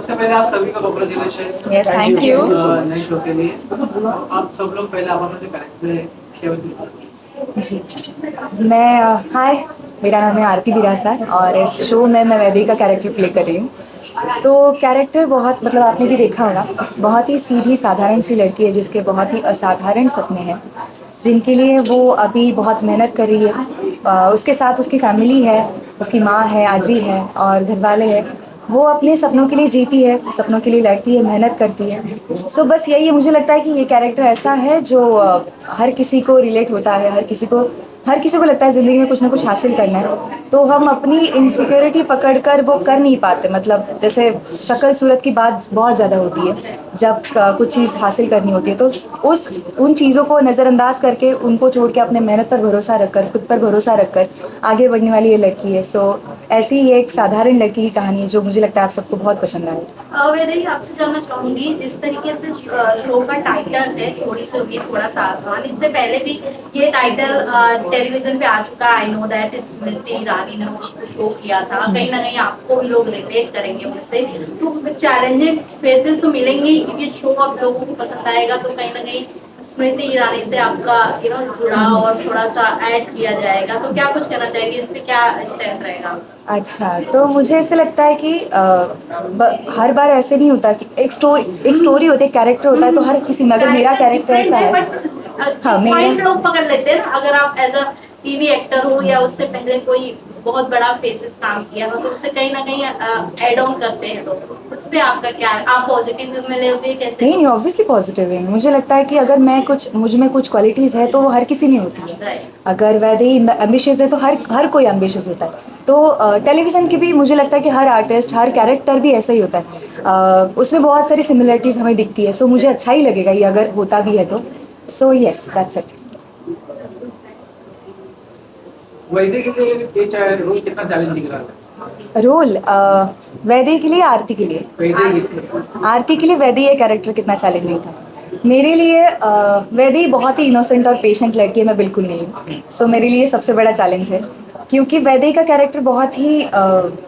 सबसे पहले आप सभी को कांग्रेचुलेशन। Yes, thank you. नए शो के लिए आप सब लोग पहले आप अपने कैरेक्टर जी, मैं हाय, मेरा नाम है आरती बिरासर और इस शो में मैं वैदेही का कैरेक्टर प्ले कर रही हूँ। तो कैरेक्टर बहुत मतलब आपने भी देखा होगा, बहुत ही सीधी साधारण सी लड़की है जिसके बहुत ही असाधारण सपने हैं, जिनके लिए वो अभी बहुत मेहनत कर रही है। उसके साथ उसकी फैमिली है, उसकी माँ है, आजी है और घर वाले हैं। वो अपने सपनों के लिए जीती है, सपनों के लिए लड़ती है, मेहनत करती है। सो बस यही है, मुझे लगता है कि ये कैरेक्टर ऐसा है जो हर किसी को रिलेट होता है, हर किसी को लगता है ज़िंदगी में कुछ ना कुछ हासिल करना है। तो हम अपनी इनसिक्योरिटी पकड़कर वो कर नहीं पाते, मतलब जैसे शक्ल सूरत की बात बहुत ज़्यादा होती है जब कुछ चीज़ हासिल करनी होती है। तो उस उन चीज़ों को नज़रअंदाज करके, उनको छोड़ के अपने मेहनत पर भरोसा रखकर, खुद पर भरोसा रखकर आगे बढ़ने वाली ये लड़की है। सो ऐसी ही एक साधारण लड़की की कहानी है जो मुझे लगता है आप सबको बहुत पसंद आए। वैदेही, आपसे जानना चाहूंगी, जिस तरीके से शो का टाइटल है थोड़ी सी उम्मीद थोड़ा सा आसान, इससे पहले भी ये टाइटल टेलीविजन पे आ चुका। I know that Smriti Irani ने उसको शो किया था, कहीं ना कहीं आपको भी लोग रिलेट करेंगे उनसे। तो चैलेंजिंग स्पेसेस तो मिलेंगे ही, क्योंकि शो अब लोगों को पसंद आएगा, तो कहीं ना कहीं स्मृति ईरानी से आपका जुड़ाव और थोड़ा सा ऐड किया जाएगा। तो क्या कुछ कहना चाहेंगे, इस पे क्या स्टैंड रहेगा? अच्छा, तो मुझे ऐसे लगता है कि हर बार ऐसे नहीं होता कि एक स्टोरी होती है, एक कैरेक्टर होता है, तो हर किसी में, अगर मेरा कैरेक्टर ऐसा है। हाँ, पॉइंट मेरा लोग पकड़ लेते हैं ना, अगर आप एज अ टीवी एक्टर हो या उससे पहले कोई बहुत बड़ा फेसेस काम किया हो, तो उससे कहीं ना कहीं एड ऑन करते हैं लोग। उस पे आपका क्या, आप पॉजिटिव में लेते कैसे? नहीं नहीं, ऑब्वियसली पॉजिटिव है। मुझे लगता है कि अगर मुझ में कुछ क्वालिटीज़ है तो वो हर किसी में होती है। अगर वैदेही एम्बिशियस है तो हर हर कोई एम्बिशियस होता है। तो टेलीविज़न की भी मुझे लगता है कि हर आर्टिस्ट, हर कैरेक्टर भी ऐसा ही होता है। उसमें बहुत सारी सिमिलरिटीज़ हमें दिखती है। सो मुझे अच्छा ही लगेगा ये अगर होता भी है तो। So yes, that's it. वैदिक के लिए ये रोल कितना चैलेंजिंग रहा है? रोल वैदेही के लिए, आरती के लिए? वैदिक आरती के लिए वैदेही ये कैरेक्टर कितना चैलेंजिंग था? मेरे लिए वैदेही बहुत ही इनोसेंट और पेशेंट लड़की है, मैं बिल्कुल नहीं हूँ। सो मेरे लिए सबसे बड़ा चैलेंज है, क्योंकि वैदेही का कैरेक्टर बहुत ही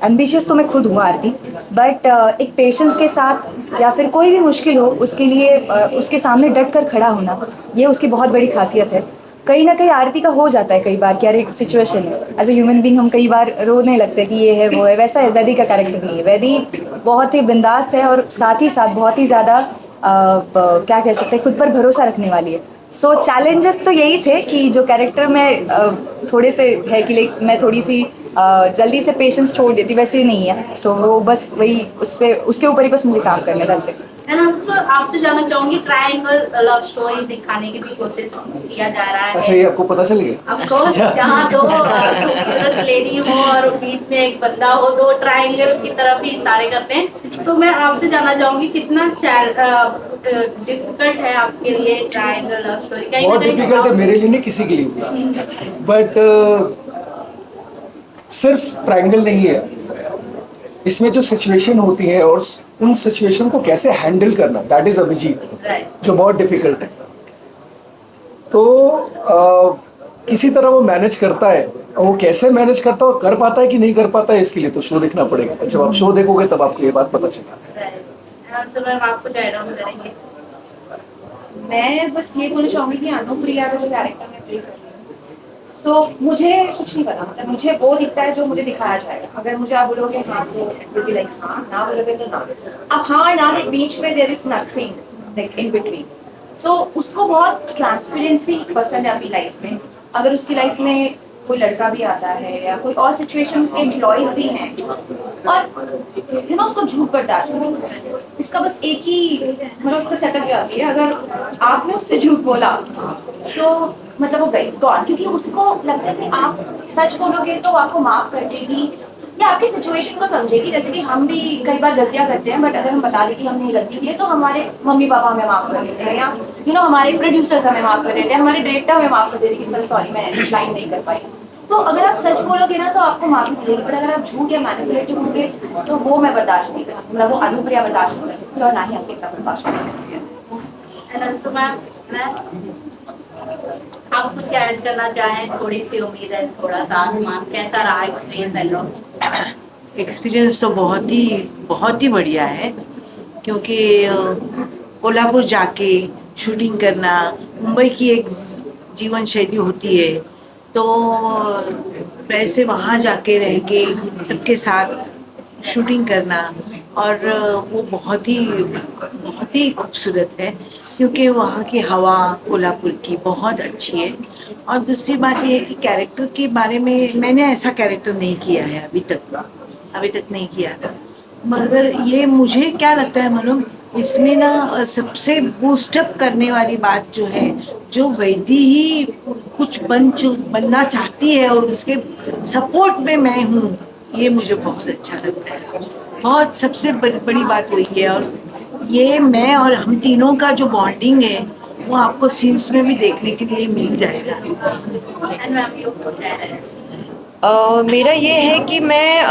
एम्बिशियस तो मैं खुद हूँ आरती, बट एक पेशेंस के साथ या फिर कोई भी मुश्किल हो उसके लिए उसके सामने डट कर खड़ा होना, ये उसकी बहुत बड़ी खासियत है। कहीं ना कहीं आरती का हो जाता है कई बार कि अरे सिचुएशन है, एज ए ह्यूमन बींग हम कई बार रोने लगते हैं कि ये है वो है। वैसा है वैदिक का कैरेक्टर नहीं है। वैदिक बहुत ही बिंदास है और साथ ही साथ बहुत ही ज़्यादा क्या कह सकते हैं, खुद पर भरोसा रखने वाली है। सो चैलेंजेस तो यही थे कि जो कैरेक्टर में थोड़े से है कि लाइक मैं थोड़ी सी जल्दी से पेशेंस छोड़ देती, वैसे ही नहीं है। सो वो बस वही उसके ऊपर ही बस मुझे काम करना था। एंड ऑल्सो आपसे जानना चाहूंगी, ट्रायंगल लव स्टोरी दिखाने की भी कोशिश किया जा रहा है। अच्छा, ये आपको पता चल गया? ऑफ कोर्स, जहाँ दो खूबसूरत लेडी हो और बीच में एक बंदा हो, तो ट्रायंगल की तरफ ही इशारे करते हैं। तो मैं आपसे जानना चाहूंगी, कितना डिफिकल्ट है आपके लिए ट्रायंगल लव स्टोरी? कहीं बहुत डिफिकल्ट है मेरे लिए, नहीं किसी के लिए, बट सिर्फ ट्रायंगल नहीं है। इसमें जो सिचुएशन होती है और उन सिचुएशन को कैसे हैंडल करना, दैट इज अभिजीत, जो बहुत डिफिकल्ट है। तो किसी तरह वो मैनेज करता है, और वो कैसे मैनेज करता है और कर पाता है कि नहीं कर पाता है, इसके लिए तो शो देखना पड़ेगा। जब आप शो देखोगे तब आपको ये बात पता चलेगा। मैम, आपको ऐड ऑन करेंगे? मैं बस ये बोलना चाहूंगी कि अनुप्रिया का जो कैरेक्टर मैं प्ले कर रही हूँ, सो मुझे कुछ नहीं पता, मतलब मुझे वो दिखता है जो मुझे दिखाया जाएगा। अगर मुझे आप बोलोगे हाँ तो विल बी लाइक हाँ, ना बोलोगे तो ना। अब हाँ और ना के बीच में there is nothing like in between. तो उसको बहुत ट्रांसपेरेंसी पसंद है अपनी लाइफ में। अगर उसकी लाइफ में कोई लड़का भी आता है या कोई और सिचुएशन, उसके एम्प्लॉयज भी हैं और उसको झूठ बर्दाश्त नहीं होता है। उसका बस एक ही मतलब उसका सेटअप जाती है, अगर आपने उससे झूठ बोला तो मतलब वो गई गॉन, क्योंकि उसको लगता है कि आप सच बोलोगे तो आपको माफ कर देगी या आपकी सिचुएशन को समझेगी। जैसे कि हम भी कई बार गलतियां करते हैं, बट अगर हम बता दें कि हमने ये गलती की है तो हमारे मम्मी पापा हमें माफ कर देते हैं, या हमारे प्रोड्यूसर्स हमें माफ कर देते हैं, हमारे डायरेक्टर हमें माफ कर देते हैं कि सर सॉरी मैं लाइन नहीं कर पाई। तो अगर आप सच बोलोगे ना तो आपको माफी मिलेगी, पर अगर आप झूठ या मैनिपुलेटिव होंगे तो वो मैं बर्दाश्त नहीं कर सकती, मतलब वो अनुप्रिया बर्दाश्त नहीं कर सकती और ना ही अंकिता बर्दाश्त कर सकती है। एंड ऑल्सो मैम, आप कुछ ऐड करना चाहें? थोड़ी सी उम्मीद है, थोड़ा सा आसमान कैसा रहा एक्सपीरियंस एंड एक्सपीरियंस तो बहुत ही बढ़िया है, क्योंकि कोल्हापुर जाके शूटिंग करना, मुंबई की एक जीवन शैली होती है, तो वैसे वहाँ जाके रह के सबके साथ शूटिंग करना, और वो बहुत ही खूबसूरत है, क्योंकि वहाँ की हवा कोल्हापुर की बहुत अच्छी है। और दूसरी बात ये है कि कैरेक्टर के बारे में मैंने ऐसा कैरेक्टर नहीं किया है अभी तक नहीं किया था, मगर ये मुझे क्या लगता है मालूम, इसमें ना सबसे बूस्टअप करने वाली बात जो है, जो वैदी ही कुछ बनना चाहती है और उसके सपोर्ट में मैं हूँ, ये मुझे बहुत अच्छा लगता है। बहुत सबसे बड़ी बात वही है, और ये मैं और हम तीनों का जो बॉन्डिंग है वो आपको सीन्स में भी देखने के लिए मिल जाएगा। एंड मैम यू है मेरा ये है कि मैं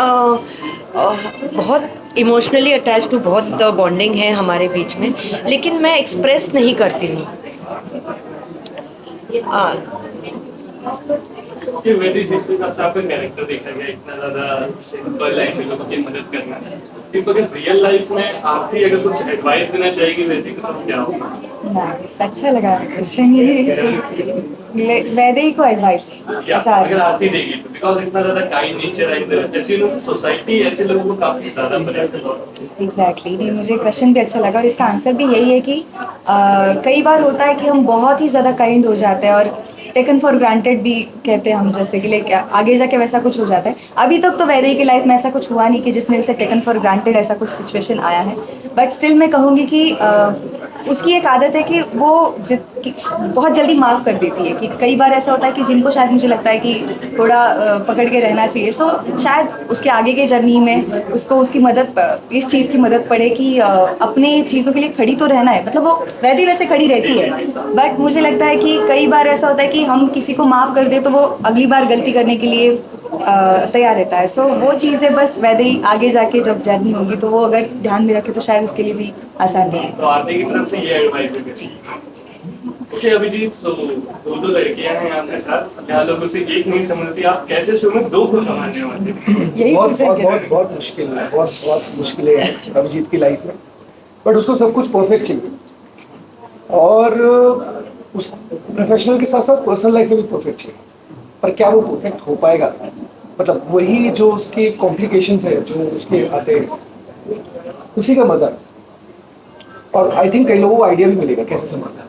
बहुत इमोशनली अटैच टू, बहुत बॉन्डिंग है हमारे बीच में, लेकिन मैं एक्सप्रेस नहीं करती हूँ। कि वैदी जिस हिसाब से आपका कैरेक्टर देखा गया, इतना ज्यादा सिंपल लाइफ में लोगों की मदद करना, if अगर रियल लाइफ में आप भी अगर कुछ एडवाइस देना चाहेगी वैदी को, तो क्या होगा? नाइस, अच्छा लगा क्वेश्चन ये। वैदेही को एडवाइस या ऐसा अगर आरती देगी तो, बिकॉज इतना ज्यादा काइंड नेचर एंड ऐसे यू नो सोसाइटी ऐसे लोगों को काफी ज्यादा पसंद है। एग्जैक्टली नहीं, मुझे क्वेश्चन भी अच्छा लगा और इसका आंसर भी यही है कि कई बार होता है कि हम बहुत ही ज़्यादा काइंड हो जाते हैं और टेकन फॉर ग्रांटेड भी कहते हैं हम, जैसे कि लाइक आगे जाके वैसा कुछ हो जाता है। अभी तक तो वैदेही की लाइफ में ऐसा कुछ हुआ नहीं कि जिसमें उसे टेकन फॉर ग्रांटेड ऐसा कुछ सिचुएशन आया है, बट स्टिल मैं कहूँगी कि उसकी एक आदत है कि वो बहुत जल्दी माफ़ कर देती है। कि कई बार ऐसा होता है कि जिनको शायद मुझे लगता है कि थोड़ा पकड़ के रहना चाहिए, सो शायद उसके आगे के जर्नी में उसको उसकी मदद, इस चीज़ की मदद पड़े कि अपने चीज़ों के लिए खड़ी तो रहना है। मतलब वो वैदी वैसे खड़ी रहती है, बट मुझे लगता है कि कई बार ऐसा होता है कि हम किसी को माफ़ कर दे तो वो अगली बार गलती करने के लिए तैयार रहता है। सो वो चीज़ें बस वैदेही आगे जाके जब जर्नी होगी तो वो अगर ध्यान में रखे तो शायद उसके लिए भी आसान रहेगा। तो आरती की तरफ से ये एडवाइस है। ओके अभिजीत, सो दो लड़कियां हैं आपके साथ, यहाँ लोगों से एक नहीं समझती, आप कैसे शुरू में दो को समझने वाले? यही बहुत पूछा बहुत गया। बहुत बहुत मुश्किल है, बहुत मुश्किलें हैं अभिजीत की लाइफ में, बट उसको सब कुछ परफेक्ट चाहिए, और उस प्रोफेशनल के साथ साथ पर्सनल लाइफ में भी परफेक्ट चाहिए। पर क्या वो परफेक्ट हो पाएगा? मतलब वही जो उसके कॉम्प्लिकेशंस है जो उसके आते हैं, उसी का मजा है। और आई थिंक कई लोगों को आइडिया भी मिलेगा कैसे संभालना।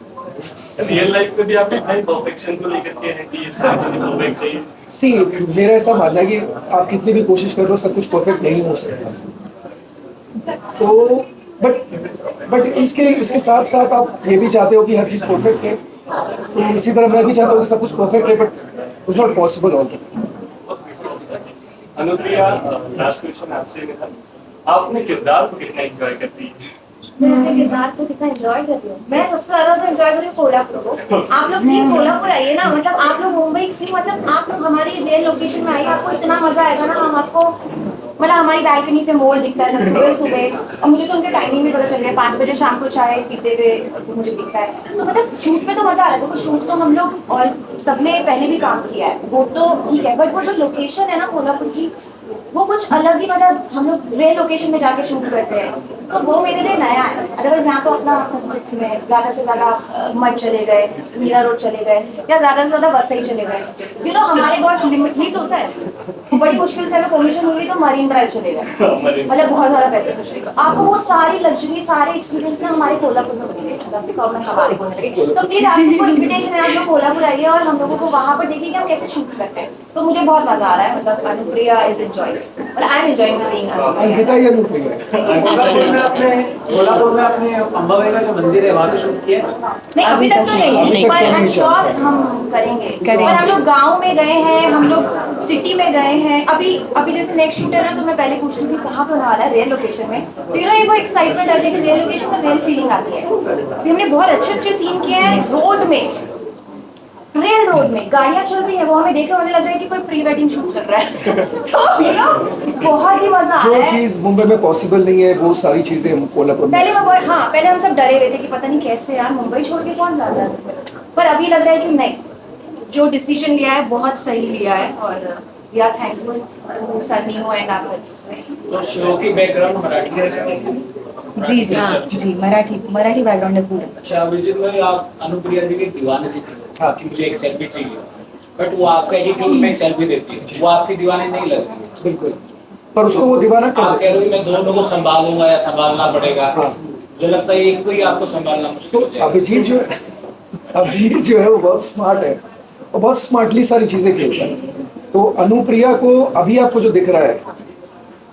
रियल लाइफ में भी आप इतना परफेक्शन को लेकर के हैं कि ये सारी चीजें परफेक्ट चाहिए? सी मेरा ऐसा मानना है कि आप कितनी भी कोशिश कर लो सब कुछ परफेक्ट नहीं हो सकता। तो बट इसके साथ साथ आप ये भी चाहते हो कि हर चीज़ परफेक्ट है, तो इसी तरह मैं भी चाहता हूँ कि सब कुछ परफेक्ट है, but it's not possible all the time. Anupriya, last question आपसे है, आप अपने किरदार को कितना एंजॉय करती है? मैं अपने किरदार को कितना एंजॉय कर रही हूँ। मैं सबसे ज्यादा तो एंजॉय कर रही हूँ कोल्हापुर को। आप लोग प्लीज कोल्हापुर आइए ना, मतलब आप लोग मुंबई की, मतलब आप लोग हमारी रियल लोकेशन में आइए, आपको इतना मजा आएगा ना। हम आपको, मतलब हमारी बालकनी से मॉल दिखता है सुबह सुबह, और मुझे तो उनके टाइमिंग भी पता चल गया, 5 बजे शाम को चाय पीते हुए मुझे दिखता है। तो मतलब शूट पे तो मजा आ रहा है, क्योंकि शूट तो हम लोग और सबने पहले भी काम किया है, वो तो ठीक है, बट वो जो लोकेशन है ना कोल्हापुर की, वो कुछ अलग ही, मतलब हम लोग रियल लोकेशन में जाके शूट करते हैं, तो वो मेरे लिए नया है। अदरवाइज यहाँ तो अपना में ज़्यादा से ज़्यादा मठ चले गए, मीरा रोड चले गए, या ज़्यादा से ज़्यादा वसई चले गए। यू नो हमारे बहुत लिमिट होता है, बड़ी मुश्किल से अगर परमिशन हुई तो मरीन ड्राइव चले गए, मतलब बहुत ज़्यादा पैसे खर्च गए। आपको वो सारी लग्जरी, सारे एक्सपीरियंस ना हमारे कोल्हापुर में मिलेंगे, हमारे कोल्हापुर। तो प्लीज़ आप सबको इन्विटेशन है, आप लोग कोल्हापुर आइए और हम लोगों को वहाँ पर देखिए कि हम कैसे शूट करते हैं। तो मुझे बहुत मजा आ रहा है, मतलब अनुप्रिया इज एंजॉयिंग, मतलब I am enjoying being Ankita या अनुप्रिया? कोल्हापुर में अपने अंबाबाई का जो मंदिर है वहाँ पे शूट किया है? नहीं अभी तक तो नहीं है, पर आई एम श्योर हम करेंगे। और हम लोग गांव में गए हैं, हम लोग सिटी में गए हैं। अभी जैसे नेक्स्ट शूट है ना, तो मैं पहले पूछती हूँ कि कहाँ पे होने वाला है, रियल लोकेशन में। तो यू नो ये वो एक्साइटमेंट आती है कि रियल लोकेशन में रियल फीलिंग आती है। अभी हमने बहुत अच्छे सीन किए हैं रोड में, रियल रोड में गाड़ियाँ चल रही है, वो हमें देखे होने लग रहा है कि कोई प्री वेडिंग शूट चल रहा है। तो यू नो बहुत ही मजा आ जो रहा है। चीज़ मुंबई में पॉसिबल नहीं है वो सारी चीज़ें हम कोल्हापुर में। पहले हम सब डरे हुए थे कि पता नहीं कैसे यार मुंबई छोड़ के कौन जाता है, पर अभी लग रहा है कि नहीं, जो डिसीजन लिया है बहुत सही लिया है, और we are thankful to Sunny and our. तो शो की बैकग्राउंड मराठी है। जी जी जी, मराठी बैकग्राउंड है पूरा। अच्छा, अभिजीत भाई, आप अनुप्रिया जी के दीवाने जी थे। हाँ, कि मुझे एक सेल्फी चाहिए, बट वो आपका एटीट्यूड में एक सेल्फी देती है, वो आपकी दीवाने नहीं लग रही है। बिल्कुल, पर उसको वो दीवाना आप कर कह देते रहे हो कि मैं दोनों को संभालूंगा या संभालना पड़ेगा। हाँ। जो लगता है एक को ही आपको संभालना मुश्किल हो जाएगा। अभिजीत जो है वो बहुत स्मार्ट है और बहुत स्मार्टली सारी चीजें खेलता है। तो अनुप्रिया को अभी आपको जो दिख रहा है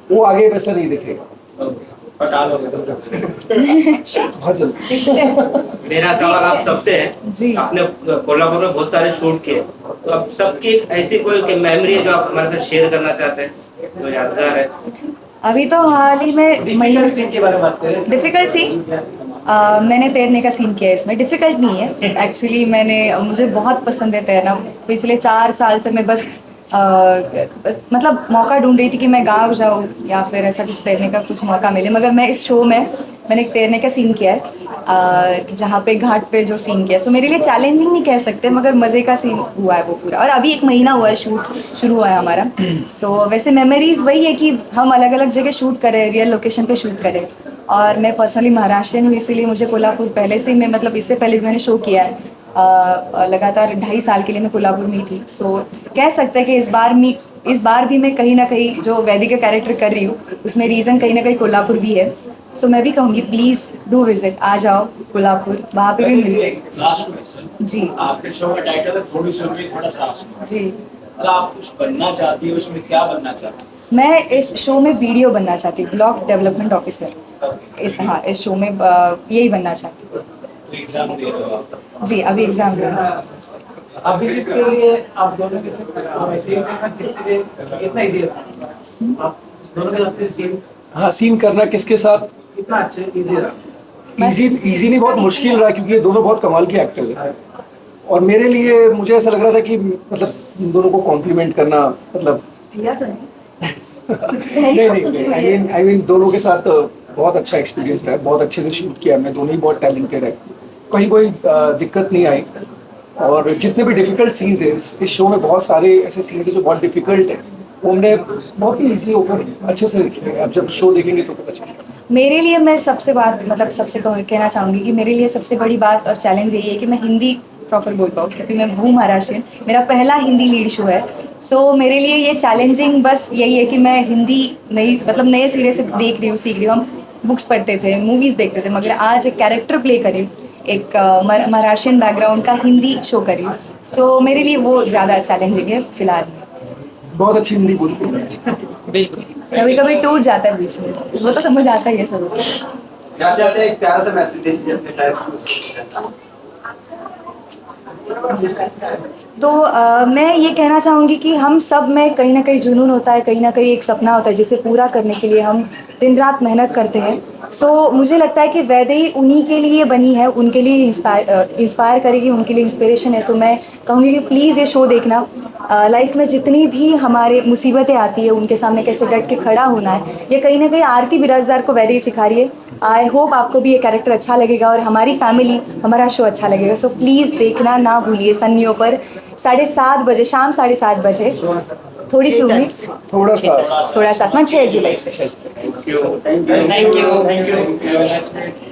वो आगे वैसा नहीं दिखेगा, पटा लोगे तो। बहुत जल्दी। मेरा सवाल आप सबसे है। जी। आपने कोल्हापुर में बहुत सारे शूट किए, तो अब सबकी ऐसी कोई मेमोरी है जो आप हमारे साथ शेयर करना चाहते हैं, जो यादगार है? अभी तो हाल ही में डिफिकल्ट सीन के बारे में बात करें। डिफिकल्ट सीन, मैंने तैरने का सीन किया है इसमें। डिफिकल्ट नहीं है एक्चुअली, मुझे बहुत पसंद है तैरना। पिछले 4 साल से मैं बस मतलब मौका ढूंढ रही थी कि मैं गाँव जाऊँ या फिर ऐसा कुछ तैरने का कुछ मौका मिले, मगर मैं इस शो में मैंने एक तैरने का सीन किया है, जहाँ पे घाट पे जो सीन किया है। सो मेरे लिए चैलेंजिंग नहीं कह सकते, मगर मज़े का सीन हुआ है वो पूरा। और अभी 1 महीना हुआ है शूट शुरू हुआ है हमारा। सो वैसे मेमोरीज वही है कि हम अलग अलग जगह शूट करें, रियल लोकेशन पे शूट करें। और मैं पर्सनली महाराष्ट्रियन हूँ, इसीलिए मुझे कोल्हापुर पहले से ही, मैं मतलब इससे पहले भी मैंने शो किया है। लगातार 2.5 साल के लिए मैं कोल्हापुर में ही थी। सो कह सकते हैं कि इस बार भी मैं कहीं ना कहीं जो वैदिक का कैरेक्टर कर रही हूँ उसमें रीज़न कहीं ना कहीं कोल्हापुर भी है। सो मैं भी कहूँगी प्लीज़ डू विजिट, आ जाओ कोल्हापुर, वहाँ पे भी मिलते। लास्ट क्वेश्चन जी आपके शो का टाइटल है थोड़ी सी उम्मीद थोड़ा साहस। जी, अगर आप कुछ बनना चाहती हो, उसमें क्या बनना चाहती मैं इस शो में बीडीओ बनना चाहती हूँ, ब्लॉक डेवलपमेंट ऑफिसर। इस शो में यही बनना चाहती हूँ। हो? एग्जाम दे रहे हो आप? जी, अभी एग्ज़ाम दे रही हूँ। अभिजीत के लिए आप दोनों के साथ सीन करना किसके लिए कितना इजी रहा? आप दोनों के साथ सीन हाँ, सीन करना किसके साथ कितना अच्छे इजी रहा? इजी नहीं, बहुत मुश्किल रहा, क्योंकि ये दोनों बहुत कमाल के एक्टर हैं। और मेरे लिए मुझे ऐसा लग रहा था कि मतलब इन दोनों को कॉम्प्लीमेंट करना, मतलब किया तो नहीं। नहीं, आई मीन दोनों के साथ बहुत अच्छा एक्सपीरियंस रहा है, बहुत अच्छे से शूट किया। मैं दोनों ही बहुत टैलेंटेड है, कहीं कोई दिक्कत नहीं आई। और जितने भी डिफिकल्ट सीन्स हैं इस शो में, बहुत सारे ऐसे सीन्स हैं जो बहुत डिफिकल्ट है, वो हमने बहुत ही ईजी होकर अच्छे से लिखे। अब जब शो देखेंगे तो पता चलेगा। मेरे लिए मैं सबसे कहना चाहूँगी कि मेरे लिए सबसे बड़ी बात और चैलेंज यही है कि मैं हिंदी प्रॉपर बोल पाऊँ, क्योंकि मैं हूँ महाराष्ट्रियन, मेरा पहला हिंदी लीड शो है। सो मेरे लिए ये चैलेंजिंग बस यही है कि मैं हिंदी नए सिरे से देख रही हूँ, सीख रही हूँ। हम बुक्स पढ़ते थे, मूवीज़ देखते थे, मगर आज एक कैरेक्टर प्ले कर रही हूँ, एक महाराष्ट्रियन बैकग्राउंड का हिंदी शो कर रही हूँ। सो मेरे लिए वो ज़्यादा चैलेंजिंग है फिलहाल में। बहुत अच्छी हिंदी बोलती है। बिल्कुल। कभी कभी टूट जाता है बीच में, वो तो समझ आता ही है सब। क्या चाहते हैं एक प्यारा सा मैसेज दीजिए अपने फैंस को? तो मैं ये कहना चाहूँगी कि हम सब में कहीं ना कहीं जुनून होता है, कहीं ना कहीं एक सपना होता है जिसे पूरा करने के लिए हम दिन रात मेहनत करते हैं। सो मुझे लगता है कि वैदेही उन्हीं के लिए बनी है, उनके लिए इंस्पायर करेगी, उनके लिए इंस्पिरेशन है। सो मैं कहूँगी कि प्लीज़ ये शो देखना। लाइफ में जितनी भी हमारे मुसीबतें आती है उनके सामने कैसे डट के खड़ा होना है, ये कहीं ना कहीं आरती बिराजदार को वैदेही सिखा रही है। आई होप आपको भी ये कैरेक्टर अच्छा लगेगा और हमारी फैमिली, हमारा शो अच्छा लगेगा। सो प्लीज़ देखना ना भूलिए, सन्नियों पर 7:30 बजे, शाम 7:30 बजे। थोड़ी सी उम्मीद, थोड़ा सा 6 जुलाई से। Thank you.